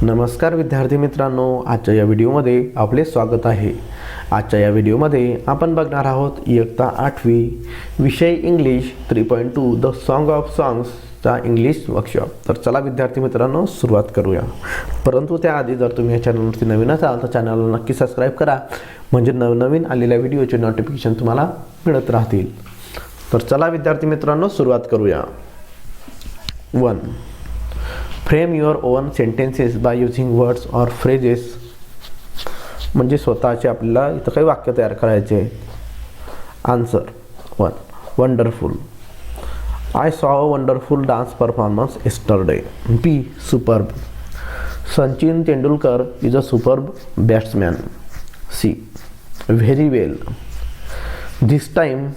नमस्कार विद्यार्थी मित्रांनो, आजच्या या व्हिडिओमध्ये आपले स्वागत आहे. आजच्या या व्हिडिओमध्ये आपण बघणार आहोत इयत्ता 8वी विषय इंग्लिश 3.2 द सॉन्ग ऑफ सॉंग्सचा इंग्लिश वर्कशॉप. तर चला विद्यार्थी मित्रांनो सुरुवात करूया. परंतु त्याआधी जर तुम्ही या चॅनलवरती नवीन असाल तर चॅनलला नक्की सबस्क्राईब करा, म्हणजे नवनवीन आलेल्या व्हिडिओचे नोटिफिकेशन तुम्हाला मिळत राहतील. तर चला विद्यार्थी मित्रांनो सुरुवात करूया. 1. Frame your on sentences by using words और फ्रेजेस. म्हणजे स्वतःचे आपल्याला इथं काही वाक्य तयार करायचे. Answer 1. Wonderful. I saw a wonderful dance performance yesterday. B. Superb. Sachin Tendulkar is a superb batsman. C. Very well. This time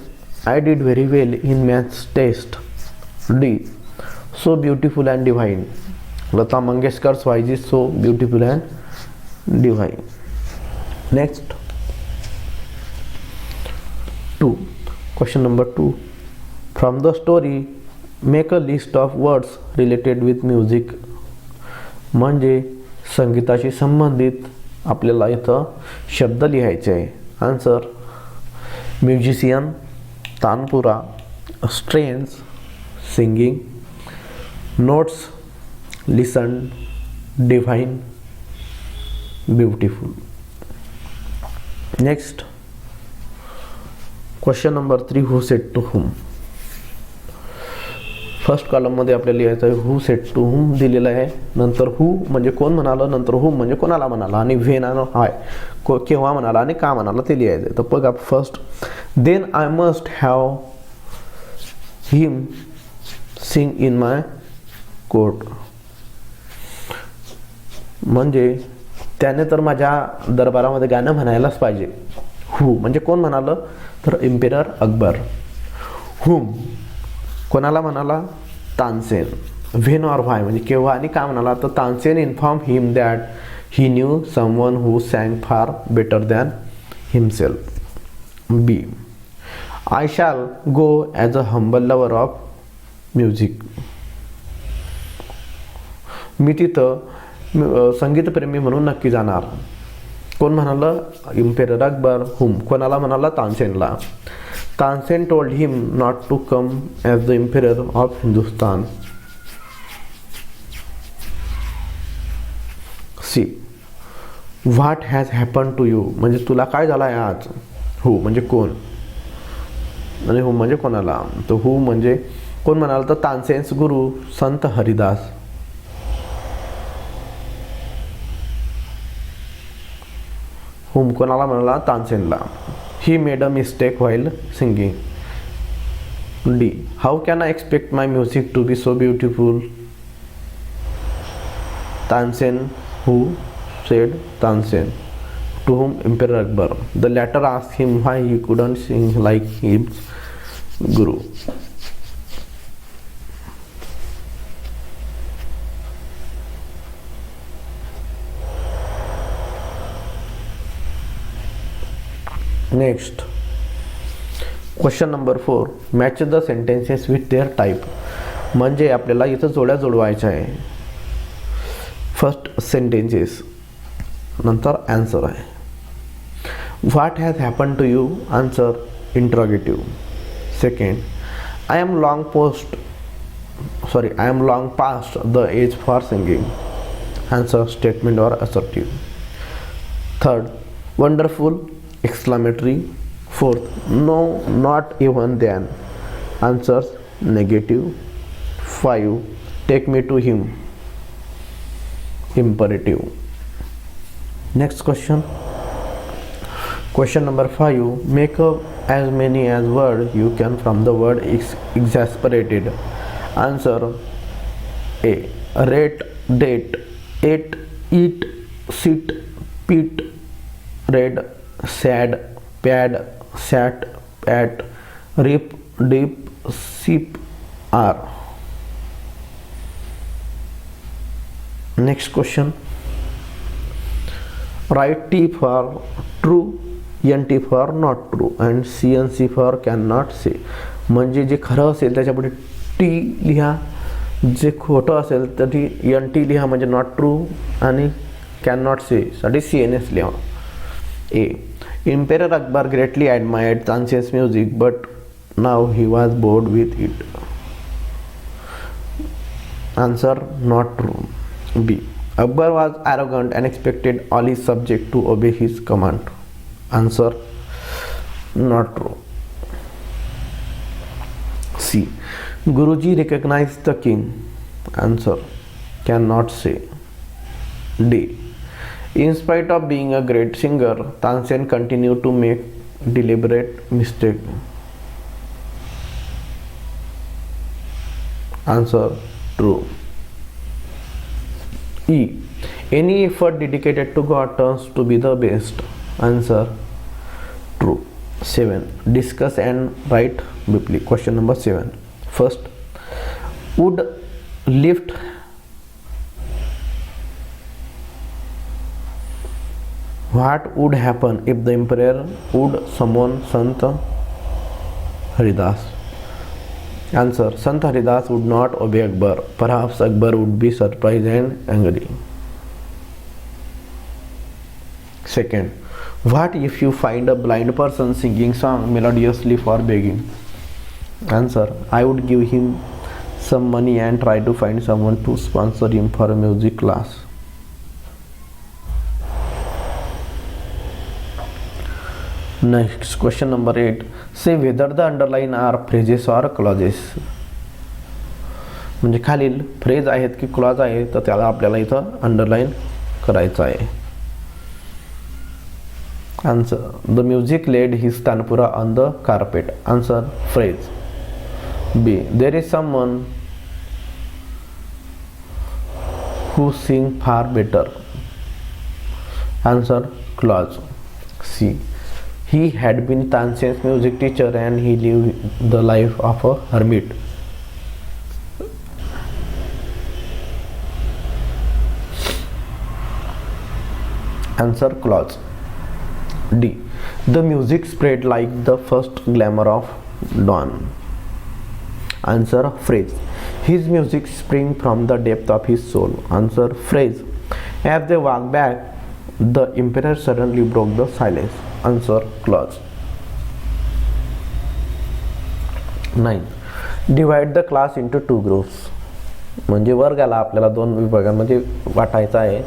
I did very well in maths test. D. So beautiful and divine. Lata Mangeshkar's voice is so beautiful and divine. Next. 2. Question number 2. From the story, make a list of words related with music. म्हणजे संगीताशी संबंधित आपल्याला इथं शब्द लिहायचे आहे. Answer musician, tanpura, strains, singing, notes, listen, divine, beautiful. Next. Question number 3. Who said to whom. First कॉलममध्ये आपल्याला लिहायचं आहे हू सेड टू हुम दिलेलं आहे. नंतर हू म्हणजे कोण म्हणालं, नंतर हुम म्हणजे कोणाला म्हणाला, आणि व्हेन आणि हाय केव्हा म्हणाला आणि का म्हणाला ते लिहायचं आहे. तर बघा first. Then I must have him sing in my court. म्हणजे त्याने तर माझ्या दरबारामध्ये गाणं म्हणायलाच पाहिजे. हू म्हणजे कोण म्हणालं, तर एम्पेरर अकबर. हुम कोणाला म्हणाला, तानसेन. व्हेन ऑर व्हाय म्हणजे केव्हा आणि का म्हणाला, तर Tansen inform him that he knew someone who sang far better than himself. B. I shall go as a humble lover of music. मी तिथं संगीतप्रेमी म्हणून नक्की जाणार. कोण म्हणालं, एम्पेरर अकबर. हुम कोणाला म्हणाला, तानसेनला. Tansen told him not to come as the emperor of Hindustan. C. What has happen to you म्हणजे तुला काय झालं आहे आज. हू म्हणजे कोण आणि हुम म्हणजे कोणाला. तर हू म्हणजे कोण म्हणाल, तर तानसेन्स गुरु संत हरिदास. हुम कोणाला म्हणाला, तानसेनला. He made a mistake while singing. D. How can I expect my music to be so beautiful. Tansen. Who said Tansen to whom emperor Akbar. The latter asked him why he couldn't sing like his guru. Next. Question number 4. Match the sentences with their type. म्हणजे आपल्याला इथं जोड्या जोडवायच्या आहे. First sentences, नंतर answer आहे. What has happen to you. Answer interrogative. Second. I am long past the age for singing. Answer statement और assertive. Third. Wonderful exclamatory. Fourth. No, not even then. Answers negative. 5. Take me to him. Imperative. Next question. Question number 5. Make up as many as words you can from the word exasperated. Answer A. Rate, date, ate, eat, sit, pit, read, sad, pad, sat, pat, rip, dip, sip, are. Next question. Write T for true, NT for not true and CNC for cannot say. म्हणजे जे खरं असेल त्याच्यापुढे T लिहा, जे खोटं असेल तर ती NT लिहा म्हणजे नॉट ट्रू आणि कॅन नॉट से साठी CNS लिहा. ए. Emperor Akbar greatly admired Tansen's music but now he was bored with it. Answer not true. B. Akbar was arrogant and expected all his subjects to obey his command. Answer not true. C. Guruji recognized the king. Answer cannot say. D. In spite of being a great singer, Tansen continued to make deliberate mistakes. Answer true. E. Any effort dedicated to God turns to be the best. Answer true. 7. Discuss and write briefly. Question number 7. First, would lift what would happen if the emperor would summon Sant Haridas? Answer, Sant Haridas would not obey Akbar. Perhaps Akbar would be surprised and angry. Second, what if you find a blind person singing song melodiously for begging? Answer, I would give him some money and try to find someone to sponsor him for a music class. Next, question number 8. Say whether the underline are phrases or clauses. म्हणजे खालील phrase आहेत की clause आहे तर त्याला आपल्याला इथं underline करायचं आहे. Answer, the music laid his tanpura on the carpet. Answer, phrase. B. There is someone who sing far better. Answer, clause. C. He had been Tansen's music teacher and he lived the life of a hermit. Answer, clause. D. The music spread like the first glamour of dawn. Answer, phrase. His music sprang from the depth of his soul. Answer, phrase. As they walked back, the emperor suddenly broke the silence. Answer, clause. 9. Divide the class into 2 groups. म्हणजे वर्गाला आपल्याला 2 विभागांमध्ये वाटायचं आहे.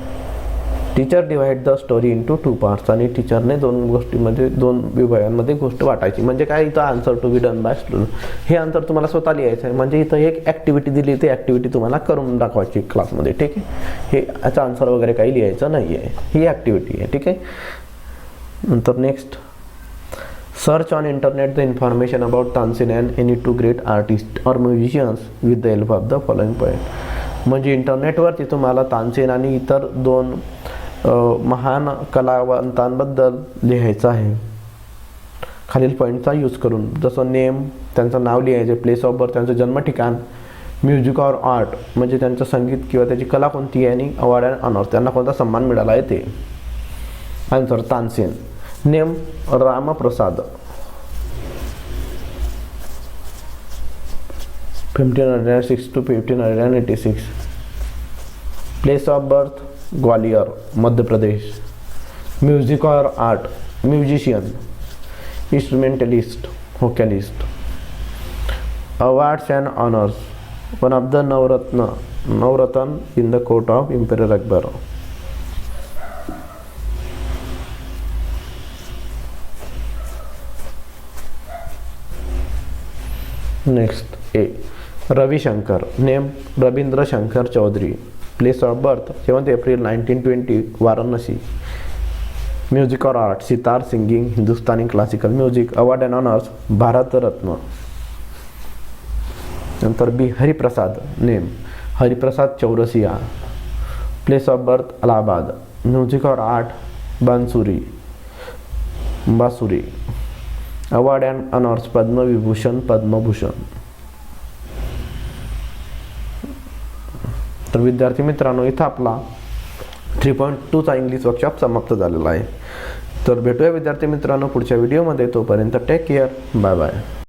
Teacher divide the story into 2 parts आणि टीचरने 2 गोष्टीमध्ये 2 विभागांमध्ये गोष्ट वाटायची. म्हणजे काय इथं answer to be done by student. हे आन्सर तुम्हाला स्वतः लिहायचं आहे. म्हणजे इथं एक ॲक्टिव्हिटी दिली ती ॲक्टिव्हिटी तुम्हाला करून दाखवायची क्लासमध्ये. ठीक आहे, हे याचा आन्सर वगैरे काही लिहायचं नाही आहे. ही ॲक्टिव्हिटी आहे. ठीक आहे. नंतर next, search on internet the information about Tansen and any 2 great artist or musicians with the help of the following point. म्हणजे इंटरनेटवरती तुम्हाला तानसेन आणि इतर 2 महान कलावंतांबद्दल लिहायचं आहे खालील पॉईंटचा यूज करून. जसं नेम, त्यांचं नाव लिहायचे, प्लेस ऑफ बर्थ त्यांचं जन्म ठिकाण, म्युझिक ऑर आर्ट म्हणजे त्यांचं संगीत किंवा त्याची कला कोणती आहे, आणि अवॉर्ड अँड ऑनर त्यांना कोणता सन्मान मिळाला आहे ते. Answer, Tansen. Name, Ramprasad. 1506 to 1586. Place of birth, Gwalior, Madhya Pradesh. Music और art, musician, instrumentalist, vocalist. Awards and honours, one of the Navratna in the court of emperor Akbar. Next, A. Ravi Shankar. Name, Ravindra Shankar Chaudhary. Place of birth, 7 April 1920, Varanasi. Music और art, sitar, singing, Hindustani classical music. Award and honours, Bharat Ratna. नंतर B. Hariprasad. Name, Hariprasad Chaurasia. Place of birth, Allahabad. Music और art, बांसुरी. Award and honours, Padma Vibhushan, Padma Bhushan. तर विद्यार्थी मित्रांनो, इथं आपला 3.2 चा इंग्लिश वर्कशॉप समाप्त झालेला आहे. तर भेटूया विद्यार्थी मित्रांनो पुढच्या व्हिडिओमध्ये. तोपर्यंत टेक केअर. Bye bye.